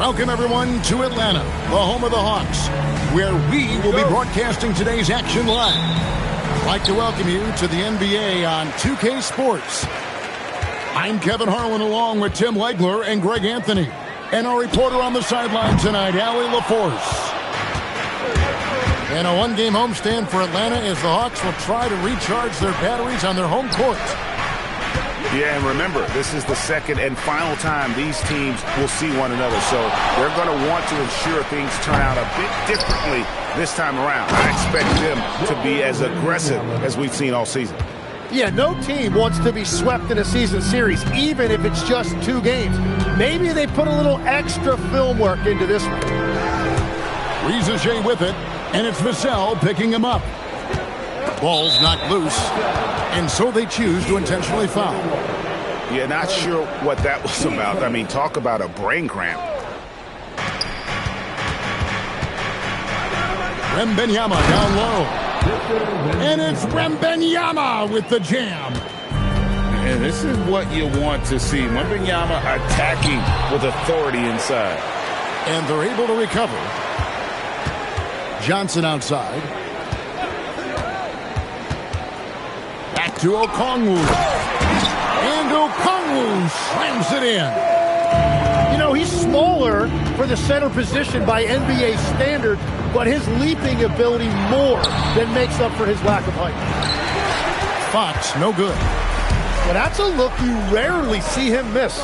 Welcome, everyone, to Atlanta, the home of the Hawks, where we will be broadcasting today's action live. I'd like to welcome you to the NBA on 2K Sports. I'm Kevin Harlan, along with Tim Legler and Greg Anthony, and our reporter on the sideline tonight, Allie LaForce. And a one-game homestand for Atlanta as the Hawks will try to recharge their batteries on their home court. Yeah, and remember, this is the second and final time these teams will see one another. So they're going to want to ensure things turn out a bit differently this time around. I expect them to be as aggressive as we've seen all season. Yeah, no team wants to be swept in a season series, even if it's just 2 games. Maybe they put a little extra film work into this one. Rizajay with it, and it's Vassell picking him up. Ball's knocked loose, and so they choose to intentionally foul. Yeah, not sure what that was about. I mean, talk about a brain cramp. Wembanyama down low. And it's Wembanyama with the jam. And this is what you want to see. Wembanyama attacking with authority inside. And they're able to recover. Johnson outside. Back to Okongwu. And Okongwu slams it in. You know, he's smaller for the center position by NBA standards, but his leaping ability more than makes up for his lack of height. Fox, no good. Well, that's a look you rarely see him miss.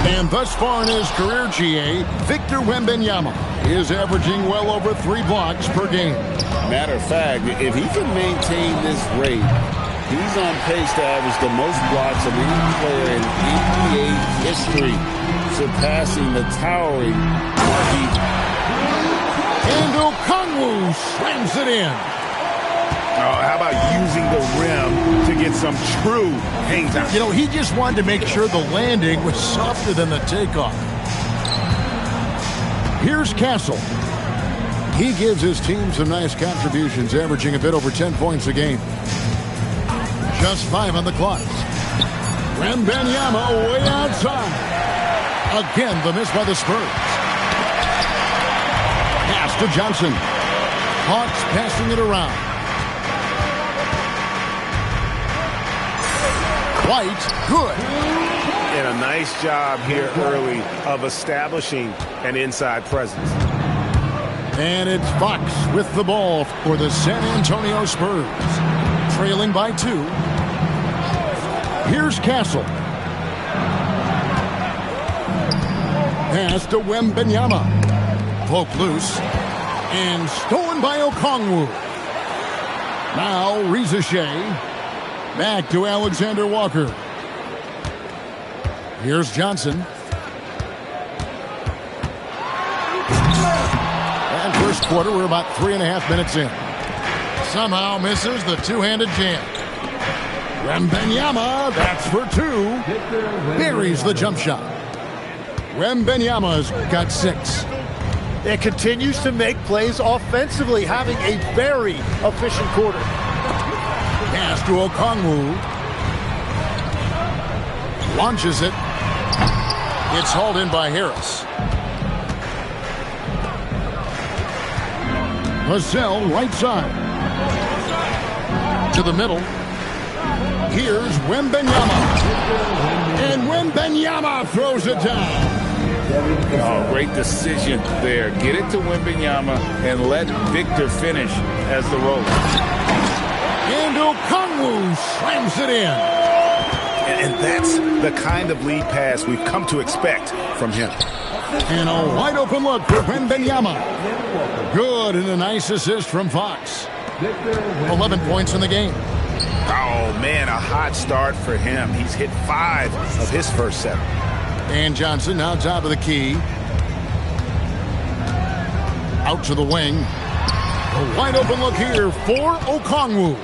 And thus far in his career, GA, Victor Wembanyama is averaging well over 3 blocks per game. Matter of fact, if he can maintain this rate, he's on pace to average the most blocks of any player in NBA history, surpassing the towering Marquis. And Okongwu slams it in. Oh, how about using the rim to get some true hang time? You know, he just wanted to make sure the landing was softer than the takeoff. Here's Castle. He gives his team some nice contributions, averaging a bit over 10 points a game. Just 5 on the clock. Wembanyama way outside. Again, the miss by the Spurs. Pass to Johnson. Hawks passing it around. White, good. And a nice job here early of establishing an inside presence. And it's Fox with the ball for the San Antonio Spurs. Trailing by 2. Here's Castle. Pass to Wembanyama. Poke loose. And stolen by Okongwu. Now Rizajay. Back to Alexander Walker. Here's Johnson. And first quarter, we're about 3.5 minutes in. Somehow misses the two-handed jam. Wembanyama, that's for 2. Buries the jump shot. Wembanyama's got 6. It continues to make plays offensively, having a very efficient quarter. Pass to Okongwu. Launches it. It's hauled in by Harris. Vassell right side. To the middle. Here's Wembanyama. And Wembanyama throws it down. Oh, great decision there. Get it to Wembanyama and let Victor finish as the roller. And Okongwu slams it in. And that's the kind of lead pass we've come to expect from him. And a wide open look for Wembanyama. Good, and a nice assist from Fox. 11 points in the game. Oh, man, a hot start for him. He's hit 5 of his first 7. And Johnson now top of the key. Out to the wing. A wide open look here for Okongwu.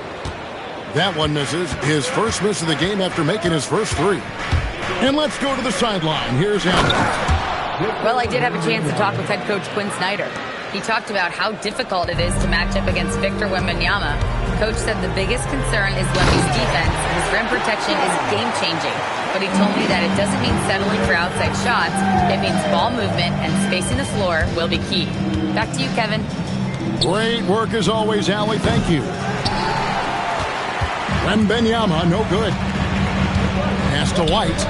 That one misses. His first miss of the game after making his first 3. And let's go to the sideline. Here's Anthony. Well, I did have a chance to talk with head coach Quinn Snyder. He talked about how difficult it is to match up against Victor Wembanyama. Coach said the biggest concern is Wemby's defense. His rim protection is game-changing. but he told me that it doesn't mean settling for outside shots. It means ball movement and spacing the floor will be key. Back to you, Kevin. Great work as always, Allie. Thank you. Wembanyama, no good. Pass to White.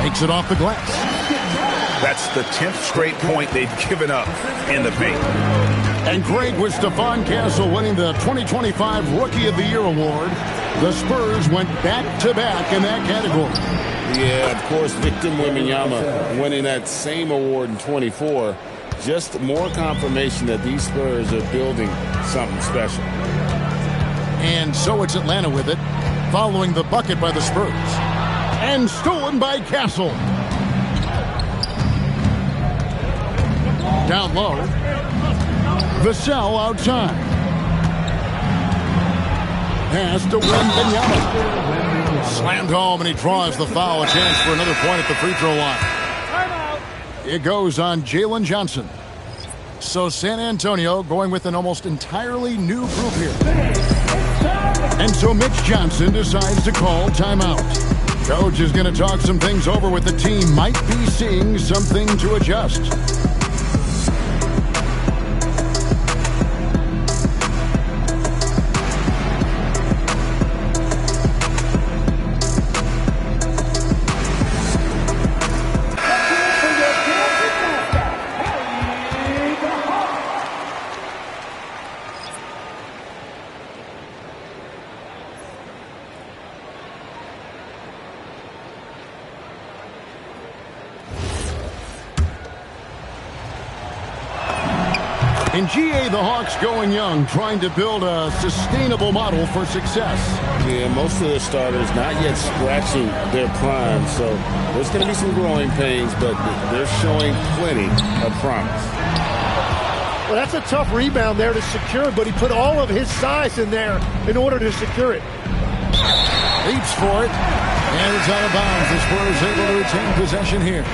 Takes it off the glass. That's the 10th straight point they've given up in the paint. And great with Stephon Castle winning the 2025 Rookie of the Year award. The Spurs went back-to-back in that category. Yeah, of course, Victor Wembanyama winning that same award in 24. Just more confirmation that these Spurs are building something special. And so it's Atlanta with it, following the bucket by the Spurs. And stolen by Castle. Down low. Vassell outside. Pass to Wembanyama. Slammed home, and he draws the foul. A chance for another point at the free throw line. It goes on Jalen Johnson. So San Antonio going with an almost entirely new group here. And so Mitch Johnson decides to call timeout. Coach is going to talk some things over with the team. Might be seeing something to adjust. In GA, the Hawks going young, trying to build a sustainable model for success. Yeah, most of the starters not yet scratching their prime, so there's going to be some growing pains, but they're showing plenty of promise. Well, that's a tough rebound there to secure, but he put all of his size in there in order to secure it. Leaps for it, and it's out of bounds. The Spurs able to retain possession here.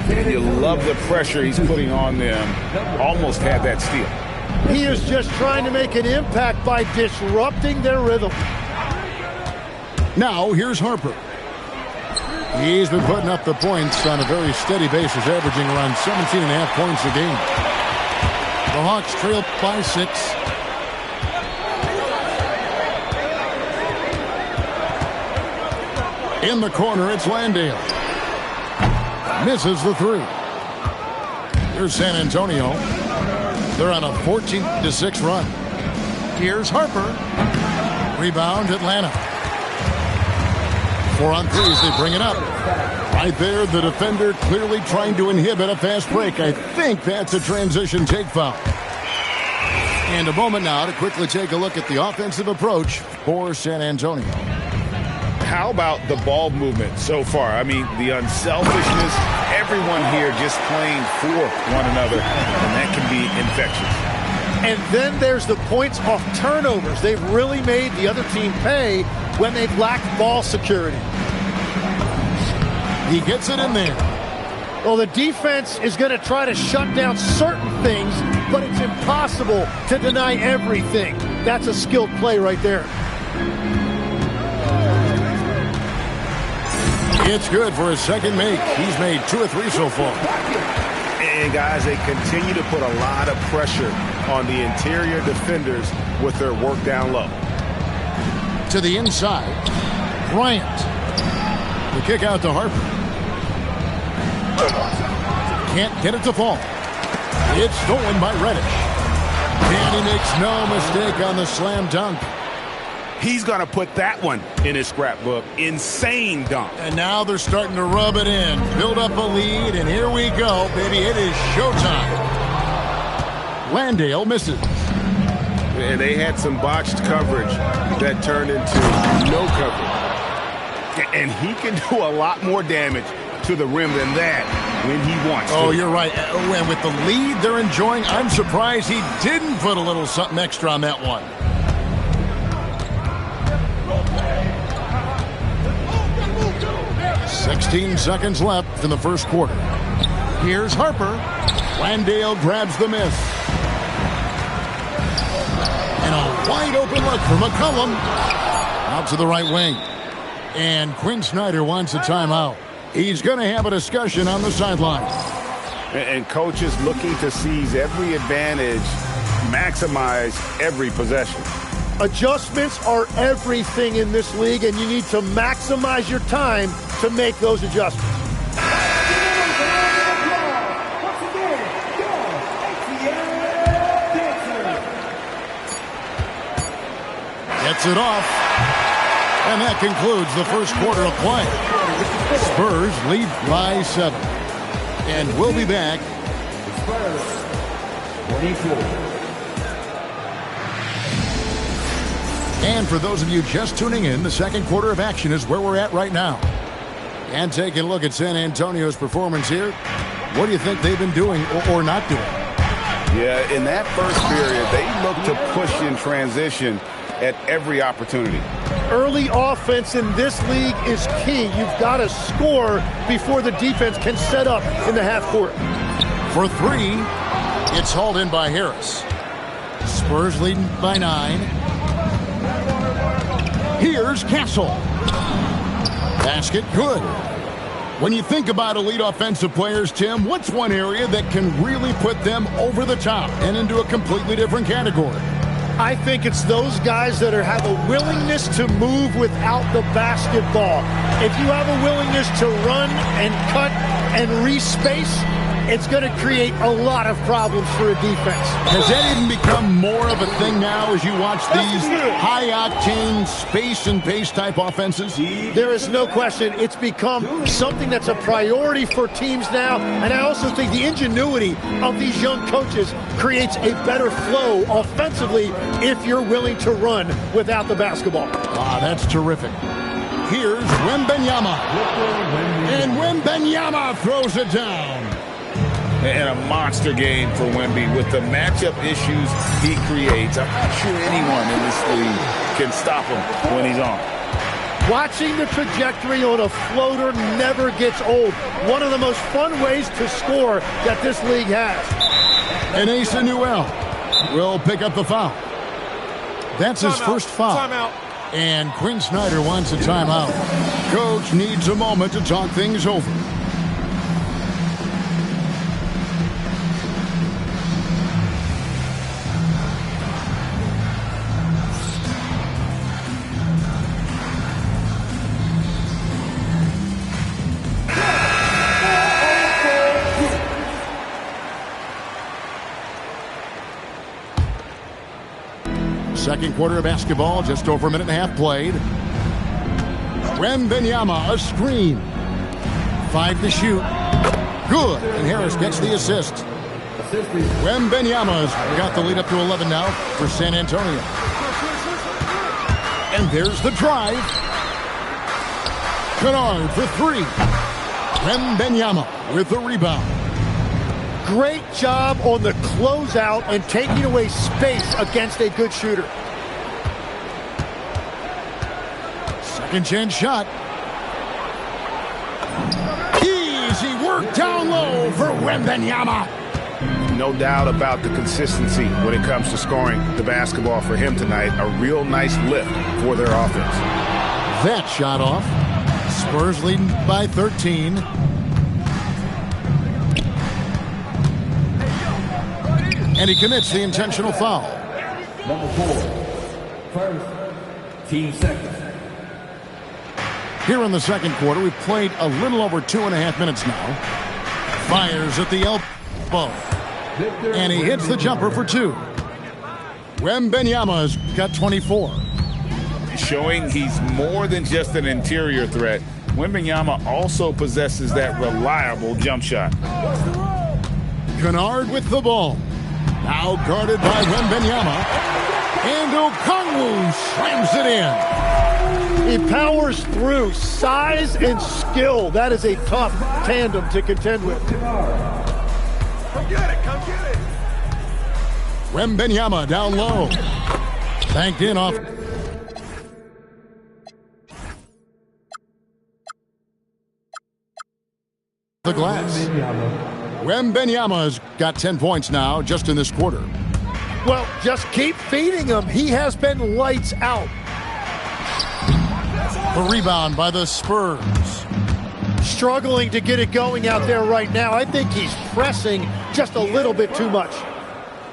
And you love the pressure he's putting on them. Almost had that steal. He is just trying to make an impact by disrupting their rhythm. Now, here's Harper. He's been putting up the points on a very steady basis, averaging around 17.5 points a game. The Hawks trail by 6. In the corner, it's Landale. Misses the 3. Here's San Antonio. They're on a 14-6 run. Here's Harper. Rebound, Atlanta. 4 on 3s, they bring it up. Right there, the defender clearly trying to inhibit a fast break. I think that's a transition take foul. And a moment now to quickly take a look at the offensive approach for San Antonio. How about the ball movement so far? I mean, the unselfishness, everyone here just playing for one another, and that can be infectious. And then there's the points off turnovers. They've really made the other team pay when they've lacked ball security. He gets it in there. Well, the defense is going to try to shut down certain things, but it's impossible to deny everything. That's a skilled play right there. It's good for his second make. He's made 2 or 3 so far. And guys, they continue to put a lot of pressure on the interior defenders with their work down low. To the inside, Bryant. The kick out to Harper. Can't get it to fall. It's stolen by Reddish. And he makes no mistake on the slam dunk. He's going to put that one in his scrapbook. Insane dunk. And now they're starting to rub it in. Build up a lead, and here we go, baby. It is showtime. Landale misses. And they had some botched coverage that turned into no coverage. And he can do a lot more damage to the rim than that when he wants to. Oh, you're right. And with the lead they're enjoying, I'm surprised he didn't put a little something extra on that one. "16 seconds left in the first quarter. Here's Harper. Landale grabs the miss. And a wide open look for McCollum. Out to the right wing. And Quinn Snyder wants a timeout. He's going to have a discussion on the sideline. And coaches looking to seize every advantage, maximize every possession. Adjustments are everything in this league, and you need to maximize your time to make those adjustments. Gets it off. And that concludes the first quarter of play. Spurs lead by 7. And we'll be back. And for those of you just tuning in, the second quarter of action is where we're at right now. And taking a look at San Antonio's performance here, what do you think they've been doing or not doing? Yeah, in that first period, they looked to push in transition at every opportunity. Early offense in this league is key. You've got to score before the defense can set up in the half court. For 3, it's hauled in by Harris. Spurs leading by 9. Here's Castle. Basket good. When you think about elite offensive players, Tim, what's one area that can really put them over the top and into a completely different category? I think it's those guys that have a willingness to move without the basketball. If you have a willingness to run and cut and respace, it's going to create a lot of problems for a defense. Has that even become more of a thing now as you watch these high-octane space and pace type offenses? There is no question. It's become something that's a priority for teams now. And I also think the ingenuity of these young coaches creates a better flow offensively if you're willing to run without the basketball. Ah, that's terrific. Here's Wembanyama. And Wembanyama throws it down. And a monster game for Wemby with the matchup issues he creates. I'm not sure anyone in this league can stop him when he's on. Watching the trajectory on a floater never gets old. One of the most fun ways to score that this league has. And Asa Newell will pick up the foul. That's his first foul. Timeout. And Quinn Snyder wants a timeout. Coach needs a moment to talk things over. Second quarter of basketball, just over a minute and a half played. Wembanyama, a screen. 5 to shoot. Good, and Harris gets the assist. Wembanyama's got the lead up to 11 now for San Antonio. And there's the drive. Kennard for 3. Wembanyama with the rebound. Great job on the closeout and taking away space against a good shooter. Second chance shot. Easy work down low for Wembanyama. No doubt about the consistency when it comes to scoring the basketball for him tonight. A real nice lift for their offense. That shot off. Spurs leading by 13. And he commits the intentional foul. Number 4, first, team second. Here in the second quarter, we've played a little over 2.5 minutes now. Fires at the elbow. And he hits the jumper for 2. Wembanyama's got 24. Showing he's more than just an interior threat. Wembanyama also possesses that reliable jump shot. Kennard with the ball. Now guarded by Wembanyama. And Okongwu slams it in. He powers through. Size and skill. That is a tough tandem to contend with. Come get it. Come get it. Wembanyama down low. Banked in off. The glass. Wembanyama's got 10 points now just in this quarter. Well, just keep feeding him. He has been lights out. The rebound by the Spurs. Struggling to get it going out there right now. I think he's pressing just a little bit too much.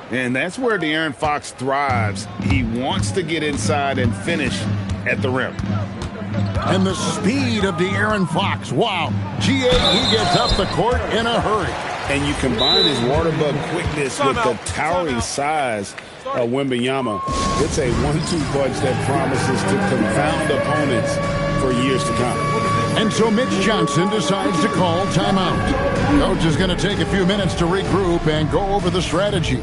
And that's where De'Aaron Fox thrives. He wants to get inside and finish at the rim. And the speed of De'Aaron Fox. Wow. GA, he gets up the court in a hurry. And you combine his water bug quickness with the towering size of Wembanyama. It's a 1-2 punch that promises to confound opponents for years to come. And so Mitch Johnson decides to call timeout. Coach is going to take a few minutes to regroup and go over the strategy.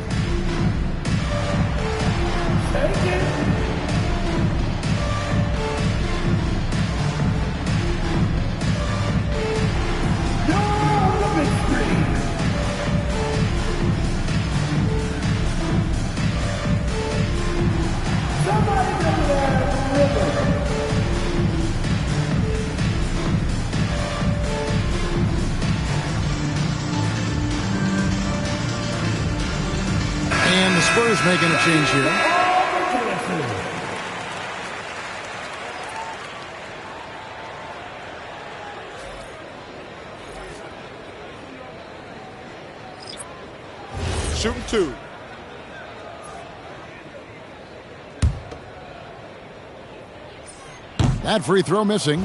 And the Spurs making a change here. Shooting 2. That free throw missing.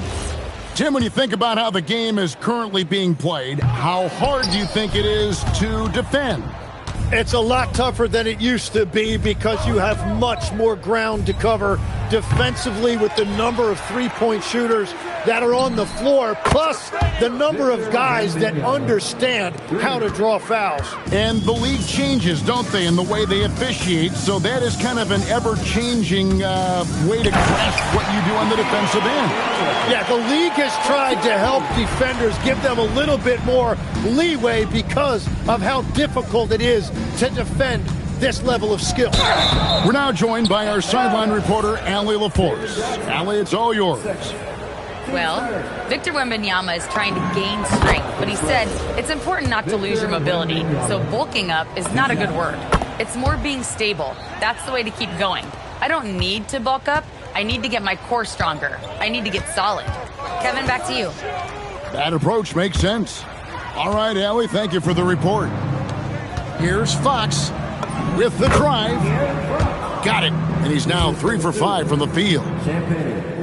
Tim, when you think about how the game is currently being played, how hard do you think it is to defend? It's a lot tougher than it used to be because you have much more ground to cover defensively with the number of three-point shooters that are on the floor, plus the number of guys that understand how to draw fouls. And the league changes, don't they, in the way they officiate, so that is kind of an ever-changing way to grasp what you do on the defensive end. Yeah, the league has tried to help defenders, give them a little bit more leeway because of how difficult it is to defend this level of skill. We're now joined by our sideline reporter, Allie LaForce. Allie, it's all yours. Well, Victor Wembanyama is trying to gain strength, but he said it's important not to lose your mobility, so bulking up is not a good word. It's more being stable. That's the way to keep going. I don't need to bulk up. I need to get my core stronger. I need to get solid. Kevin, back to you. That approach makes sense. All right, Allie, thank you for the report. Here's Fox with the drive. Got it. And he's now 3 for 5 from the field.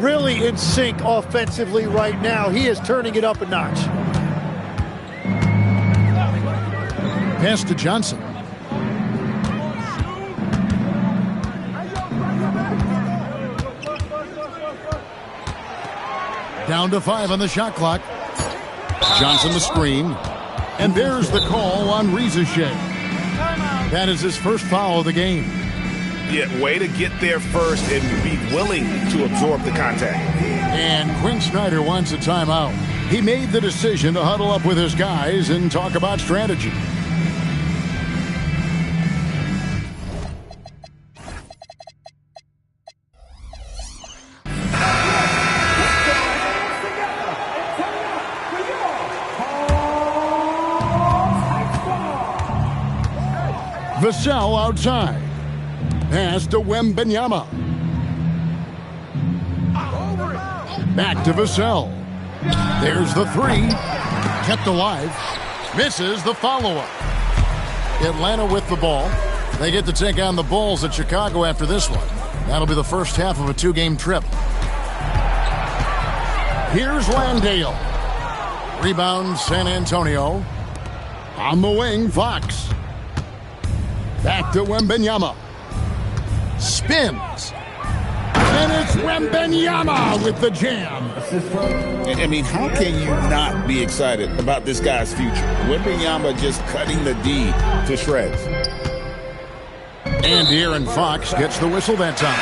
Really in sync offensively right now. He is turning it up a notch. Pass to Johnson. Down to 5 on the shot clock. Johnson the screen. And there's the call on Rizashea. That is his first foul of the game. Yeah, way to get there first and be willing to absorb the contact. And Quinn Snyder wants a timeout. He made the decision to huddle up with his guys and talk about strategy. Vassell outside. Pass to Wembanyama. Back to Vassell. There's the three. Kept alive. Misses the follow-up. Atlanta with the ball. They get to take on the Bulls at Chicago after this one. That'll be the first half of a 2-game trip. Here's Landale. Rebound San Antonio. On the wing, Fox. Back to Wembanyama. Spins. And it's Wembanyama with the jam. I mean, how can you not be excited about this guy's future? Wembanyama just cutting the D to shreds. And De'Aaron Fox gets the whistle that time.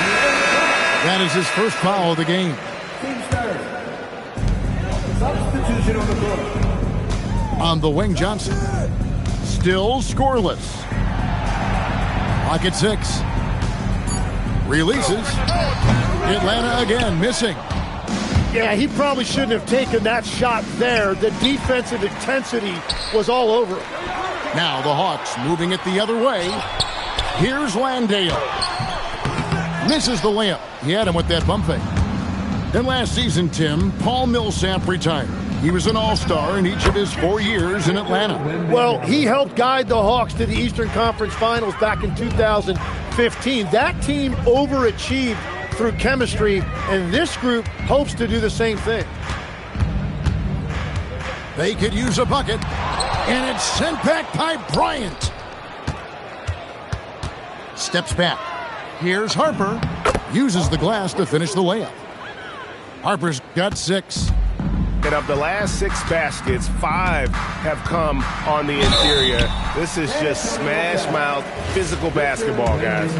That is his first foul of the game. Substitution on the court. On the wing, Johnson. Still scoreless. Clock at 6. Releases. Atlanta again missing. Yeah, he probably shouldn't have taken that shot there. The defensive intensity was all over him. Now the Hawks moving it the other way. Here's Landale. Misses the layup. He had him with that bump fake. And last season, Tim, Paul Millsap retired. He was an all-star in each of his 4 years in Atlanta. Well, he helped guide the Hawks to the Eastern Conference Finals back in 2015. That team overachieved through chemistry, and this group hopes to do the same thing. They could use a bucket, and it's sent back by Bryant. Steps back. Here's Harper. Uses the glass to finish the layup. Harper's got 6. And of the last 6 baskets, 5 have come on the interior. This is just smash mouth, physical basketball, guys.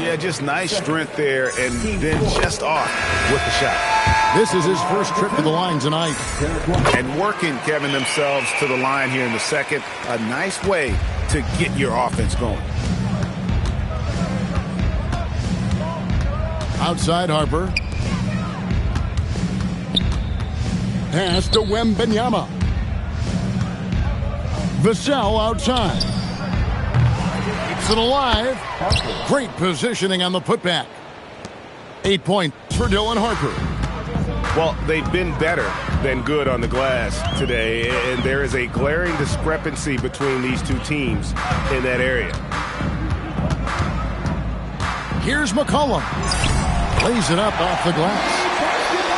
Yeah, just nice strength there, and then just off with the shot. This is his first trip to the line tonight. And working, Kevin, themselves to the line here in the second. A nice way to get your offense going. Outside Harper. Pass to Wembanyama. Vassell outside. Keeps it alive. Great positioning on the putback. 8 points for Dylan Harper. Well, they've been better than good on the glass today, and there is a glaring discrepancy between these two teams in that area. Here's McCollum. Plays it up off the glass.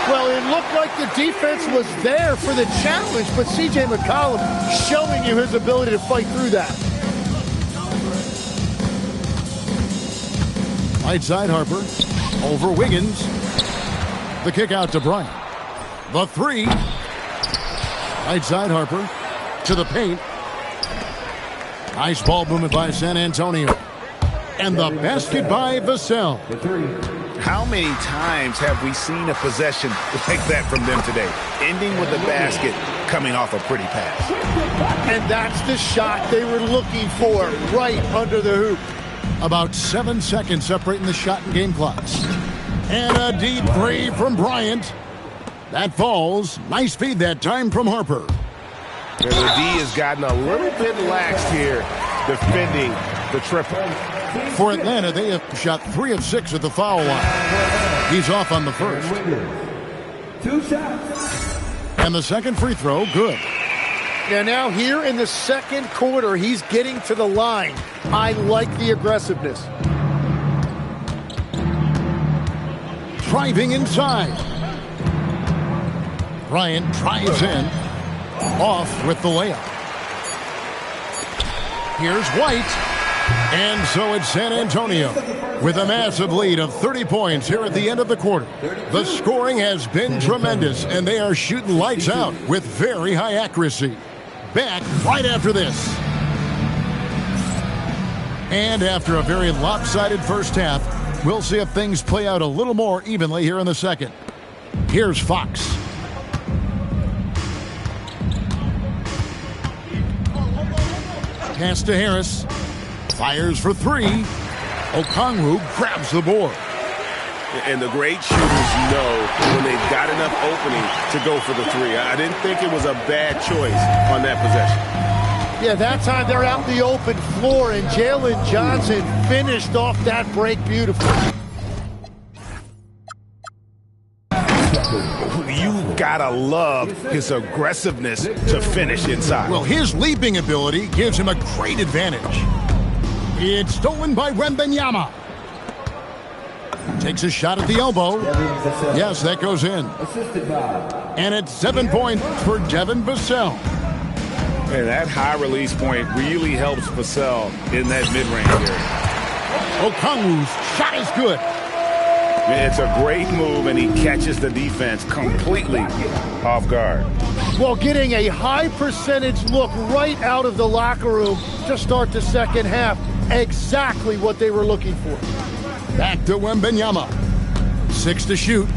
Well, it looked like the defense was there for the challenge, but C.J. McCollum showing you his ability to fight through that. Right side Harper. Over Wiggins. The kick out to Bryant. The 3. Right side Harper. To the paint. Nice ball movement by San Antonio. And the basket by Vassell. How many times have we seen a possession like that from them today? Ending with a basket, coming off a pretty pass. And that's the shot they were looking for, right under the hoop. About 7 seconds separating the shot and game clocks. And a deep 3 from Bryant. That falls. Nice feed that time from Harper. And the D has gotten a little bit lax here, defending the triple. For Atlanta, they have shot 3 of 6 at the foul line. He's off on the first. 2 shots. And the second free throw, good. Now here in the second quarter, he's getting to the line. I like the aggressiveness. Driving inside. Bryant drives in. Off with the layup. Here's White. And so it's San Antonio with a massive lead of 30 points here at the end of the quarter. The scoring has been tremendous, and they are shooting lights out with very high accuracy. Back right after this. And after a very lopsided first half, we'll see if things play out a little more evenly here in the second. Here's Fox. Pass to Harris. Fires for 3. Okongwu grabs the board. And the great shooters know when they've got enough opening to go for the 3. I didn't think it was a bad choice on that possession. Yeah, that time they're out in the open floor, and Jalen Johnson finished off that break beautifully. You gotta love his aggressiveness to finish inside. Well, his leaping ability gives him a great advantage. It's stolen by Wembanyama. Takes a shot at the elbow. Yes, that goes in. And it's 7 points for Devin Vassell. And that high release point really helps Vassell in that mid-range area. Okongwu's shot is good. It's a great move, and he catches the defense completely off guard. Well, getting a high percentage look right out of the locker room to start the second half. Exactly what they were looking for. Back to Wembanyama. 6 to shoot.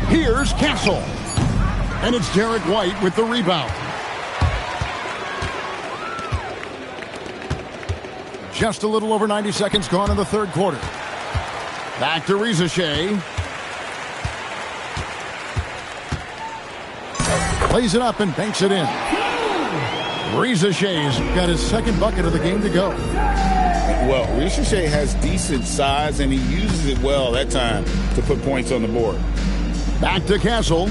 Here's Castle. And it's Derek White with the rebound. Just a little over 90 seconds gone in the third quarter. Back to Rizachet. Plays it up and banks it in. Rizachet's got his second bucket of the game to go. Well, Ricochet has decent size, and he uses it well that time to put points on the board. Back to Castle.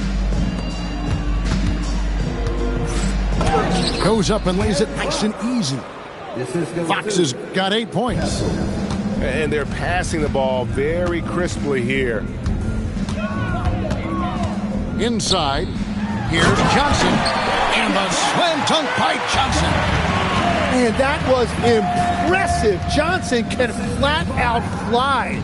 Goes up and lays it nice and easy. Fox has got 8 points. And they're passing the ball very crisply here. Inside, here's Johnson. And the slam dunk by Johnson. Man, that was impressive. Johnson can flat out fly.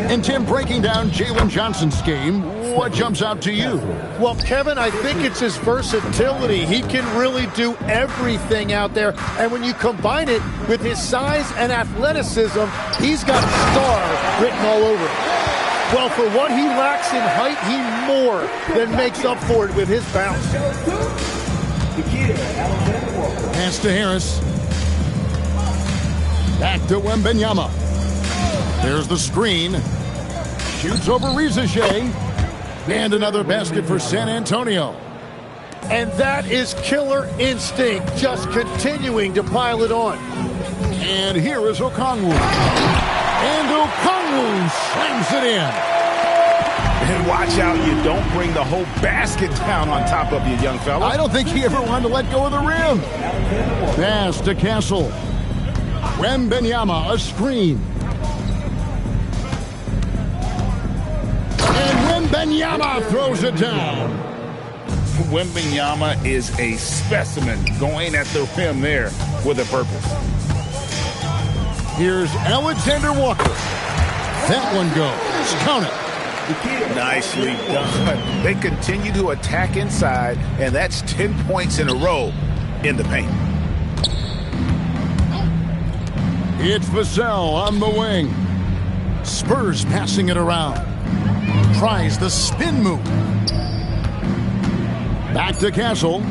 And Tim, breaking down Jalen Johnson's game, what jumps out to you? Well, Kevin, I think it's his versatility. He can really do everything out there. And when you combine it with his size and athleticism, he's got star written all over it. Well, for what he lacks in height, he more than makes up for it with his bounce. Pass to Harris. Back to Wembanyama. There's the screen. Shoots over Ricochet. And another basket for San Antonio. And that is killer instinct, just continuing to pile it on. And here is Okongwu. And Okongwu slams it in. And watch out, you don't bring the whole basket down on top of you, young fella. I don't think he ever wanted to let go of the rim. Pass to Castle. Wembanyama, a screen. And Wembanyama throws it down. Wembanyama is a specimen going at the rim there with a purpose. Here's Alexander Walker. That one goes. Count it. Nicely done. They continue to attack inside, and that's 10 points in a row in the paint. It's Vassell on the wing. Spurs passing it around. Tries the spin move. Back to Castle.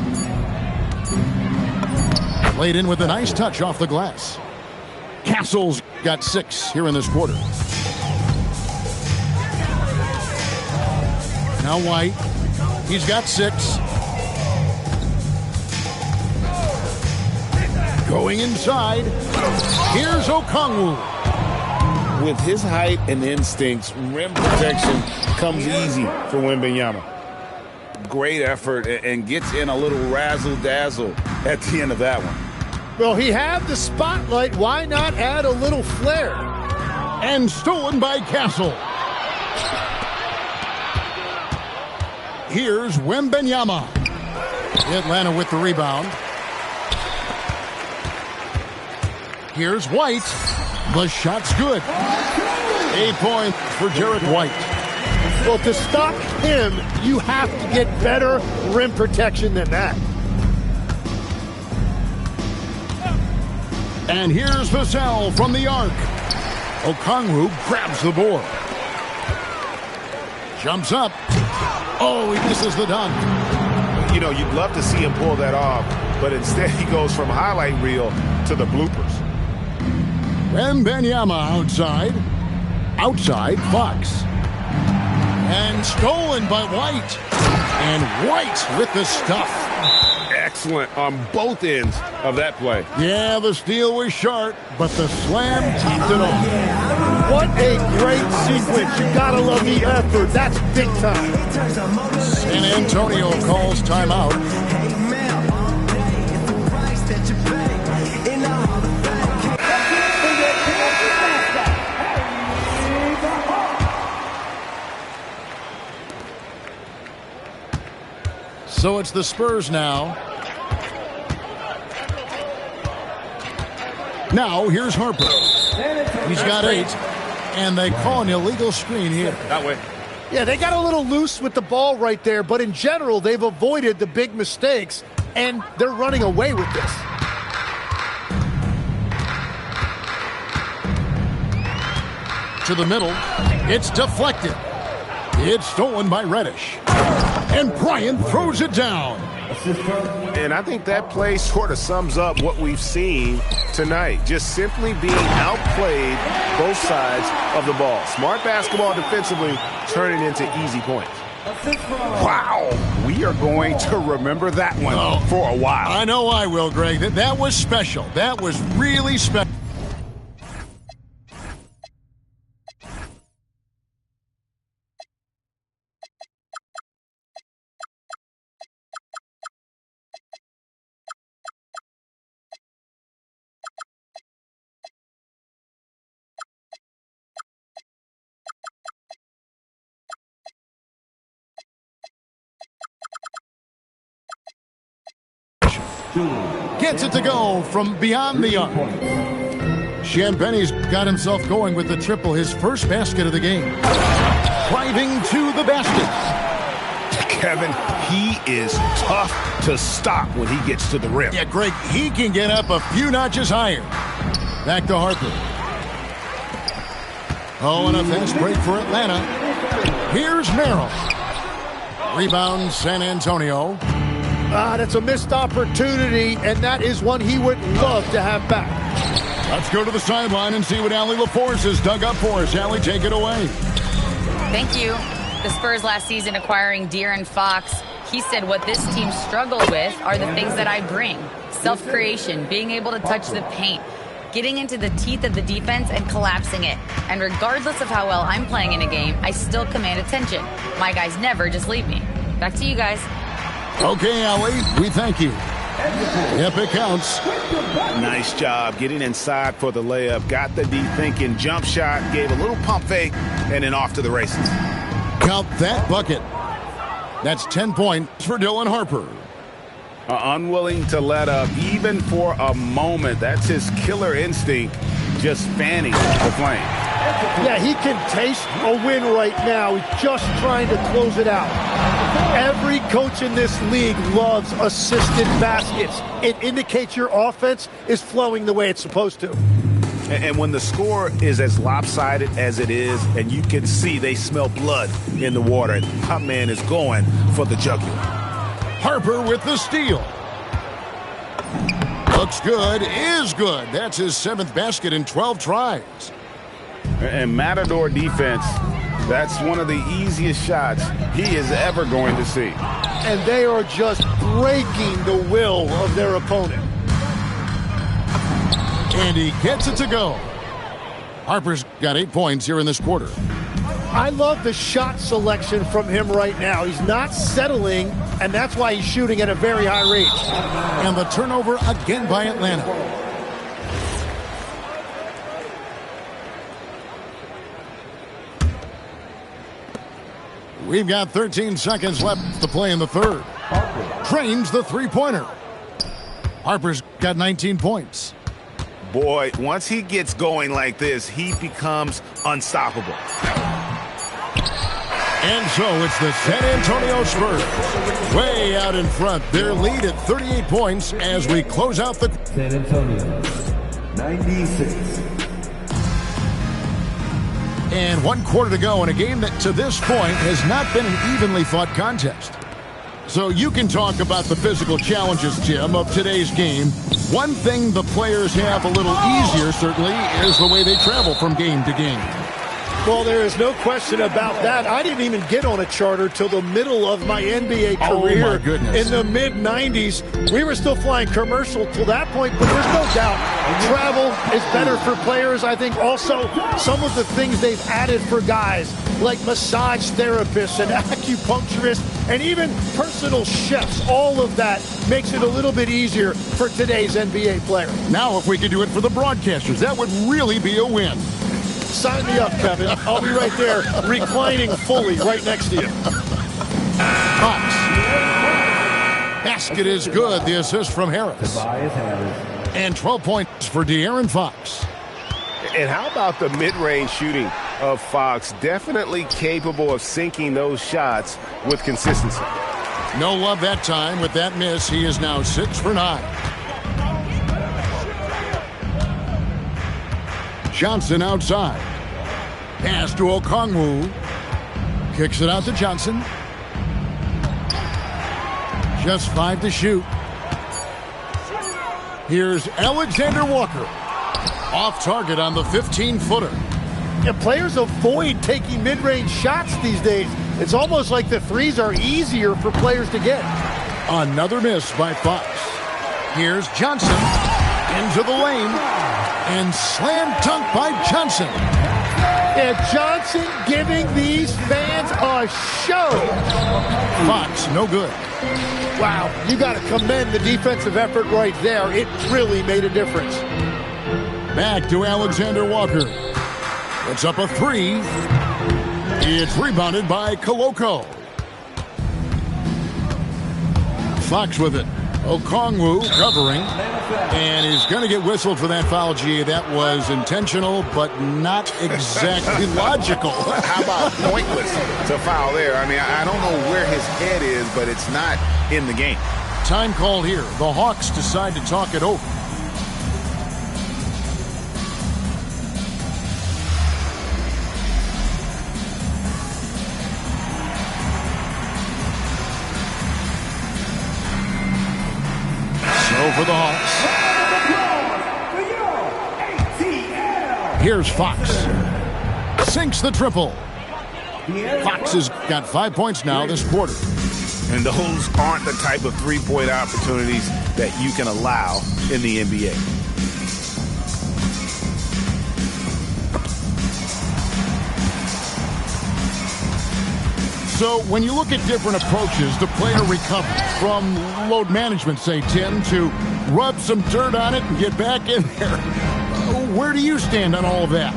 Played in with a nice touch off the glass. Castle's got 6 here in this quarter. Now White. He's got 6. Going inside. Here's Okongwu. With his height and instincts, rim protection comes easy for Wembanyama. Great effort and gets in a little razzle-dazzle at the end of that one. Well, he had the spotlight. Why not add a little flair? And stolen by Castle. Here's Wembanyama. Atlanta with the rebound. Here's White. The shot's good. 8 points for Jarrett White. Well, to stop him, you have to get better rim protection than that. And here's Vassell from the arc. Okongwu grabs the board. Jumps up. Oh, he misses the dunk. You know, you'd love to see him pull that off, but instead he goes from highlight reel to the bloopers. Wembanyama outside. Outside, Fox. And stolen by White. And White with the stuff. Excellent on both ends of that play. Yeah, the steal was short, but the slam teed it off. What a great sequence. You gotta love the effort. That's big time. San Antonio calls timeout. So it's the Spurs now. Now here's Harper. He's got 8. And they call an illegal screen here. That way. Yeah, they got a little loose with the ball right there, but in general, they've avoided the big mistakes, and they're running away with this. To the middle. It's deflected. It's stolen by Reddish. And Bryant throws it down. And I think that play sort of sums up what we've seen tonight. Just simply being outplayed both sides of the ball. Smart basketball defensively turning into easy points. Wow. We are going to remember that one for a while. I know I will, Greg. That was special. That was really special. Gets it to go from beyond the arc. Champagne's got himself going with the triple, his first basket of the game. Driving to the basket. Kevin, he is tough to stop when he gets to the rim. Yeah, Greg, he can get up a few notches higher. Back to Harper. Oh, and a fast break for Atlanta. Here's Merrill. Rebound, San Antonio. That's a missed opportunity, and that is one he would love to have back. Let's go to the sideline and see what Allie LaForce has dug up for us. Allie, take it away. Thank you. The Spurs last season acquiring De'Aaron Fox, he said what this team struggled with are the things that I bring. Self-creation, being able to touch the paint, getting into the teeth of the defense and collapsing it. And regardless of how well I'm playing in a game, I still command attention. My guys never just leave me. Back to you guys. Okay, Allie, we thank you. Yep, it counts. Nice job getting inside for the layup. Got the deep thinking jump shot, gave a little pump fake, and then off to the races. Count that bucket. That's 10 points for Dylan Harper. Unwilling to let up even for a moment. That's his killer instinct, just fanning the flame. Yeah, he can taste a win right now. He's just trying to close it out. Every coach in this league loves assisted baskets. It indicates your offense is flowing the way it's supposed to. And when the score is as lopsided as it is, and you can see they smell blood in the water, my man is going for the jugular. Harper with the steal. Looks good, is good. That's his 7th basket in 12 tries. And Matador defense, that's one of the easiest shots he is ever going to see. And they are just breaking the will of their opponent. And he gets it to go. Harper's got 8 points here in this quarter. I love the shot selection from him right now. He's not settling, and that's why he's shooting at a very high rate. And the turnover again by Atlanta. We've got 13 seconds left to play in the third. Trains the three-pointer. Harper's got 19 points. Boy, once he gets going like this, he becomes unstoppable. And so it's the San Antonio Spurs way out in front. Their lead at 38 points as we close out the... San Antonio, 96. And 1 quarter to go in a game that to this point has not been an evenly fought contest. So you can talk about the physical challenges, Jim, of today's game. One thing the players have a little easier, certainly, is the way they travel from game to game. Well, there is no question about that. I didn't even get on a charter till the middle of my NBA career. Oh, my goodness. In the mid-90s. We were still flying commercial till that point, but there's no doubt travel is better for players. I think also some of the things they've added for guys like massage therapists and acupuncturists and even personal chefs, all of that makes it a little bit easier for today's NBA player. Now, if we could do it for the broadcasters, that would really be a win. Sign me up, Kevin. I'll be right there, reclining fully right next to you. Fox. Basket is good. The assist from Harris. And 12 points for De'Aaron Fox. And how about the mid-range shooting of Fox? Definitely capable of sinking those shots with consistency. No love that time. With that miss, he is now 6 for 9. Johnson outside. Pass to Okongwu. Kicks it out to Johnson. Just 5 to shoot. Here's Alexander Walker. Off target on the 15-footer. Yeah, players avoid taking mid-range shots these days. It's almost like the threes are easier for players to get. Another miss by Fox. Here's Johnson. Into the lane. And slam dunk by Johnson. Yeah, Johnson giving these fans a show. Fox, no good. Wow, you got to commend the defensive effort right there. It really made a difference. Back to Alexander Walker. It's up a 3. It's rebounded by Koloko. Fox with it. Okongwu covering, and is going to get whistled for that foul. G. That was intentional, but not exactly logical. How about pointless to foul there? I mean, I don't know where his head is, but it's not in the game. Time called here. The Hawks decide to talk it over. So for the Hawks. Here's Fox. Sinks the triple. Fox has got 5 points now this quarter. And those aren't the type of three-point opportunities that you can allow in the NBA. So when you look at different approaches to player recovery, from load management, say, Tim, to rub some dirt on it and get back in there, where do you stand on all of that?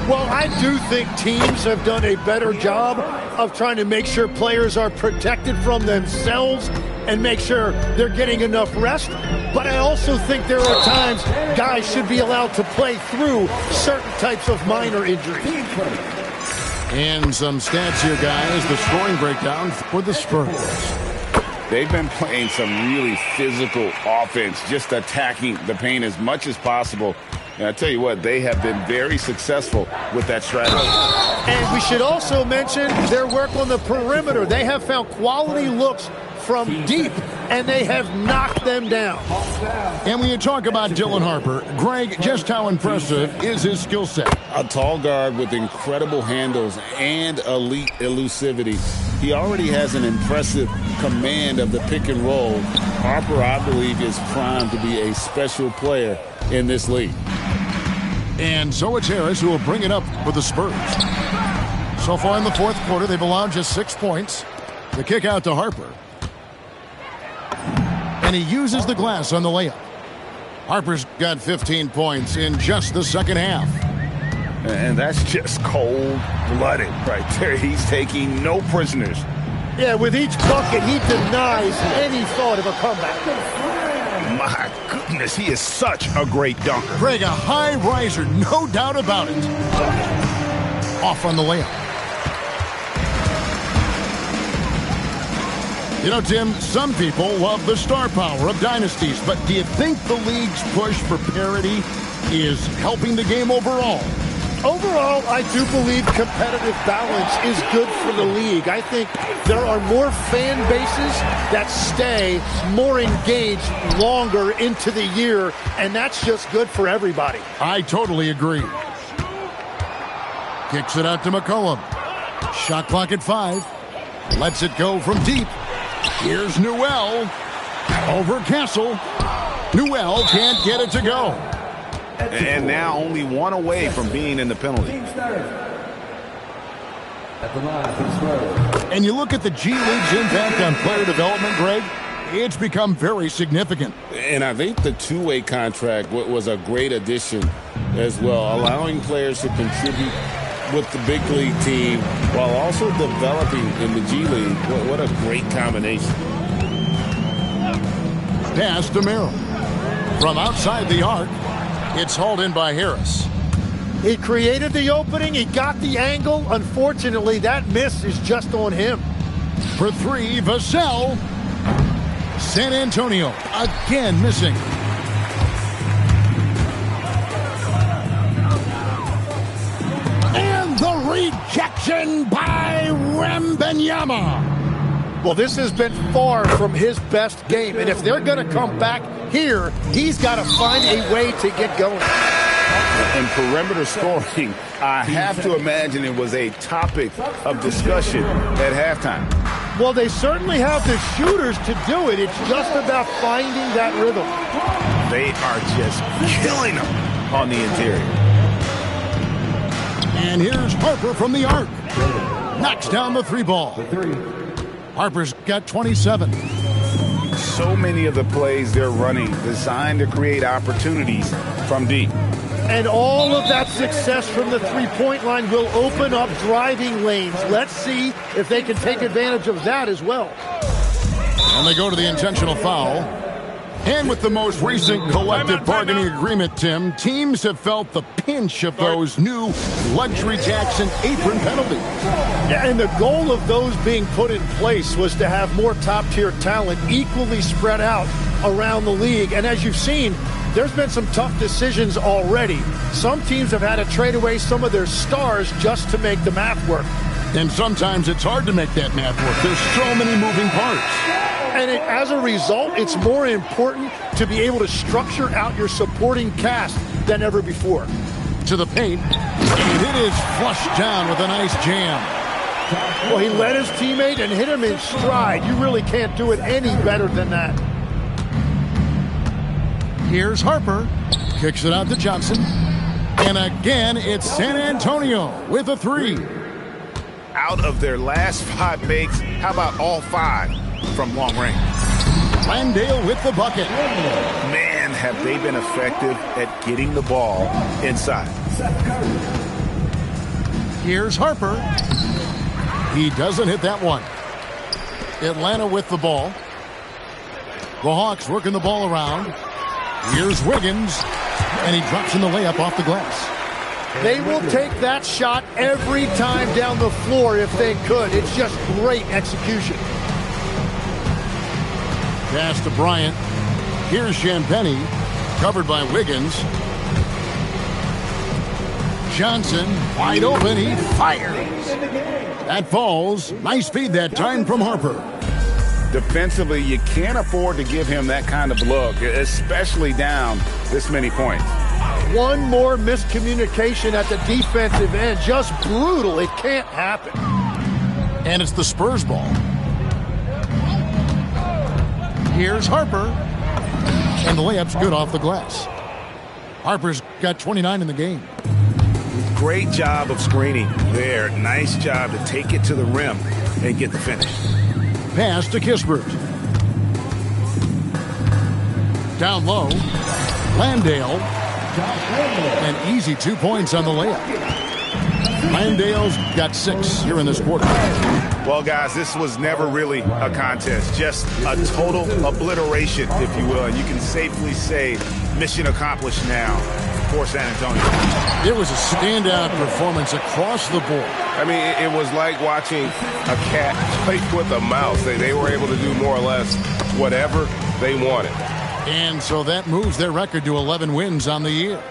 Well, I do think teams have done a better job of trying to make sure players are protected from themselves and make sure they're getting enough rest. But I also think there are times guys should be allowed to play through certain types of minor injuries. And some stats here, guys. The scoring breakdown for the Spurs. They've been playing some really physical offense, just attacking the paint as much as possible. And I tell you what, they have been very successful with that strategy. And we should also mention their work on the perimeter. They have found quality looks from deep, and they have knocked them down. And when you talk about Dylan Harper, Greg, just how impressive is his skill set? A tall guard with incredible handles and elite elusivity. He already has an impressive command of the pick and roll. Harper, I believe, is primed to be a special player in this league. And so it's Harris who will bring it up for the Spurs. So far in the fourth quarter, they've allowed just 6 points. The kick out to Harper. And he uses the glass on the layup. Harper's got 15 points in just the second half. And that's just cold-blooded right there. He's taking no prisoners. Yeah, with each bucket, he denies any thought of a comeback. My goodness, he is such a great dunker. Greg, a high riser, no doubt about it. Off on the layup. You know, Tim, some people love the star power of dynasties, but do you think the league's push for parity is helping the game overall? Overall, I do believe competitive balance is good for the league. I think there are more fan bases that stay more engaged longer into the year, and that's just good for everybody. I totally agree. Kicks it out to McCollum. Shot clock at 5. Lets it go from deep. Here's Newell. Over Castle. Newell can't get it to go. And now only one away from being in the penalty. And you look at the G League's impact on player development, Greg, it's become very significant. And I think the two-way contract was a great addition as well, allowing players to contribute with the big league team while also developing in the G League. What a great combination. Pass to Merrill. From outside the arc, it's hauled in by Harris. He created the opening. He got the angle. Unfortunately, that miss is just on him. For 3, Vassell. San Antonio again missing. And the rejection by Wembanyama. Well, this has been far from his best game, and if they're going to come back here, he's got to find a way to get going. And perimeter scoring, I have to imagine it was a topic of discussion at halftime. Well, they certainly have the shooters to do it. It's just about finding that rhythm. They are just killing them on the interior. And here's Harper from the arc. Knocks down the 3 ball. Harper's got 27. So many of the plays they're running designed to create opportunities from deep. And all of that success from the three-point line will open up driving lanes. Let's see if they can take advantage of that as well. And they go to the intentional foul. And with the most recent collective bargaining agreement, Tim, teams have felt the pinch of those new luxury tax and apron penalties. Yeah, and the goal of those being put in place was to have more top-tier talent equally spread out around the league. And as you've seen, there's been some tough decisions already. Some teams have had to trade away some of their stars just to make the math work. And sometimes it's hard to make that math work. There's so many moving parts. And as a result, it's more important to be able to structure out your supporting cast than ever before. To the paint, and it is flushed down with a nice jam. Well, he led his teammate and hit him in stride. You really can't do it any better than that. Here's Harper. Kicks it out to Johnson. And again, it's San Antonio with a three. Out of their last 5 makes, how about all 5 from long range? Landale with the bucket. Man, have they been effective at getting the ball inside. Here's Harper. He doesn't hit that one. Atlanta with the ball. The Hawks working the ball around. Here's Wiggins. And he drops in the layup off the glass. They will take that shot every time down the floor if they could. It's just great execution. Pass to Bryant. Here's Champagny. Covered by Wiggins. Johnson wide open. He fires. That falls. Nice feed that time from Harper. Defensively, you can't afford to give him that kind of look, especially down this many points. One more miscommunication at the defensive end. Just brutal. It can't happen. And it's the Spurs ball. Here's Harper. And the layup's good off the glass. Harper's got 29 in the game. Great job of screening there. Nice job to take it to the rim and get the finish. Pass to Kispert. Down low. Landale. An easy 2 points on the layup. Landale's got 6 here in this quarter. Well, guys, this was never really a contest. Just a total obliteration, if you will. And you can safely say mission accomplished now for San Antonio. It was a standout performance across the board. I mean, it was like watching a cat play with a mouse. They were able to do more or less whatever they wanted. And so that moves their record to 11 wins on the year.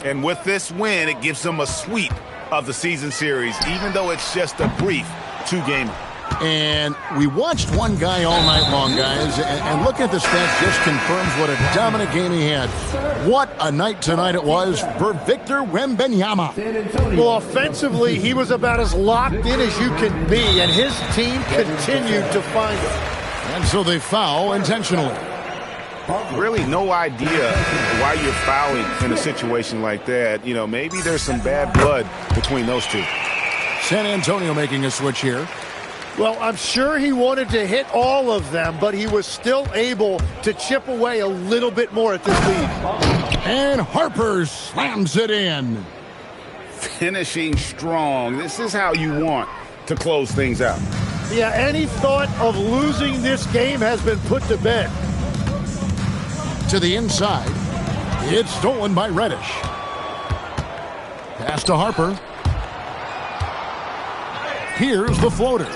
And with this win, it gives them a sweep of the season series, even though it's just a brief 2-gamer. And we watched one guy all night long, guys, and looking at the stats just confirms what a dominant game he had. What a night tonight it was for Victor Wembanyama. Well, offensively, he was about as locked in as you can be, and his team continued to find him. And so they foul intentionally. Really no idea why you're fouling in a situation like that. You know, maybe there's some bad blood between those two. San Antonio making a switch here. Well, I'm sure he wanted to hit all of them, but he was still able to chip away a little bit more at this lead. And Harper slams it in. Finishing strong. This is how you want to close things out. Yeah, any thought of losing this game has been put to bed. To the inside. It's stolen by Reddish. Pass to Harper. Here's the floater.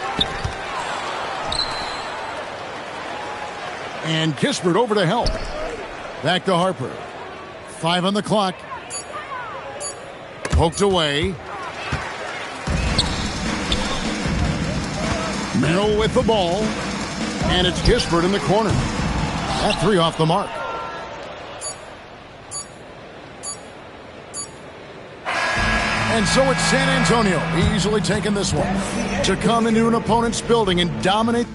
And Kispert over to help. Back to Harper. 5 on the clock. Poked away. Merrill with the ball. And it's Kispert in the corner. That 3 off the mark. And so it's San Antonio, easily taking this one, to come into an opponent's building and dominate.